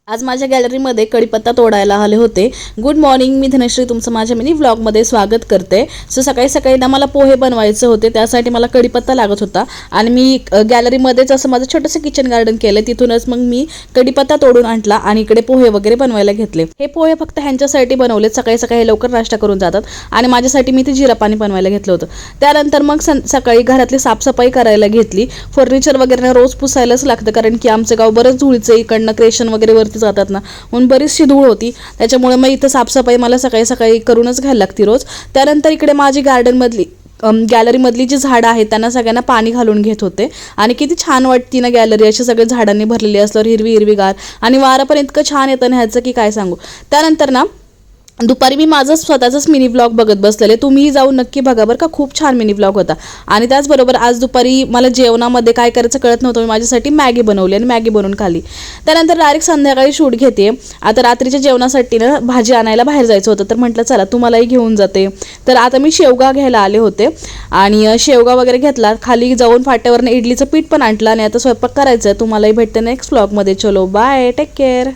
आज माझ्या गॅलरीमध्ये कढीपत्ता तोडायला आले होते। गुड मॉर्निंग, मी धनश्री तुमचं माझ्या मिनी व्लॉगमध्ये स्वागत करते। सो सकाळी सकाळी ना मला पोहे बनवायचे होते, त्यासाठी मला कढीपत्ता लागत होता आणि मी गॅलरीमध्येच असं माझं छोटंसं किचन गार्डन केलं, तिथूनच मग मी कढीपत्ता तोडून आणला आणि इकडे पोहे वगैरे बनवायला घेतले। हे पोहे फक्त ह्यांच्यासाठी बनवले, सकाळी सकाळी लवकर नाश्ता करून जातात आणि माझ्यासाठी मी ते जिरा पाणी बनवायला घेतलं होतं। त्यानंतर मग सकाळी घरातली साफसफाई करायला घेतली। फर्निचर वगैरे रोज पुसायलाच लागतं, कारण की आमचं गाव बरंच धुळीचं, इकडनं क्रेशन वगैरे वरती जातात ना, म्हणून बरीचशी धूळ होती, त्याच्यामुळे मग इथं साफसफाई मला सकाळी सकाळी करूनच घ्यायला लागते रोज। त्यानंतर इकडे माझी गार्डनमधली गॅलरीमधली जी झाडं आहेत त्यांना सगळ्यांना पाणी घालून घेत होते आणि किती छान वाटती ना गॅलरी अशी सगळे झाडांनी भरलेली असल्यावर, हिरवी हिरवीगार, आणि वारं पण इतकं छान येतं ना ह्याचं की काय सांगू। त्यानंतर ना दुपारी मी माझं स्वतःचाच मिनी व्लॉग बघत बसलेले, तुम्ही जाऊन नक्की बघा बरं का, खूप छान मिनी व्लॉग होता। आणि त्याचबरोबर आज दुपारी मला जेवणामध्ये काय करायचं कळत नव्हतं, मी माझ्यासाठी मॅगी बनवली आणि मॅगी बनवून खाली। त्यानंतर डायरेक्ट संध्याकाळी शूट घेते। आता रात्रीच्या जेवणासाठी ना भाजी आणायला बाहेर जायचं होतं, तर म्हटलं चला तुम्हालाही घेऊन जाते। तर आता मी शेवगा घ्यायला आले होते आणि शेवगा वगैरे घेतला, खाली जाऊन फाट्यावरनं इडलीचं पीठ पण आणलं आणि आता स्वयंपाक करायचं। तुम्हालाही भेटते नेक्स्ट व्लॉगमध्ये। चलो बाय, टेक केअर।